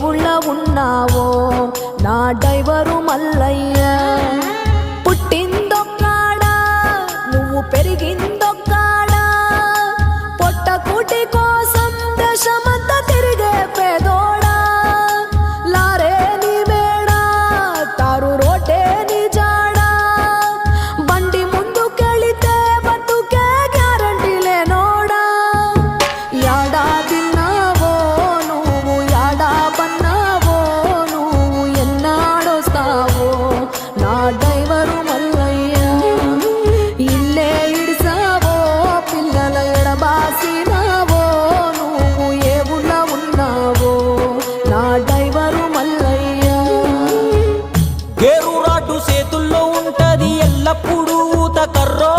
ఊళ్ళ ఉన్నావో నా డ్రైవరు మల్లయ్య. పుట్టిందొక్కాడా నువ్వు పెరిగిందొక్కాడా, పొట్ట కూటి కోసం దేశమంతా తిరిగే పేదోడా. లారే నీ మేడా తారు రోటే నీ జాడా, బండి ముందుకెళితే బతుకే గ్యారంటీ లేనోడా. యాడా తిన్నావో నువ్వు యాడా పన్నావో, నువ్వు ఎన్నాడొస్తావో నా డ్రైవరు మల్లయ్య. ఇల్లే ఇడిసావో పిల్లల ఎడబాసినావో, నువ్వు ఏ ఊళ్ళ ఉన్నావో నా డ్రైవరు మల్లయ్య. గేరు రాటు చేతుల్లో ఉంటది ఎల్లప్పుడూ ఊత కర్రో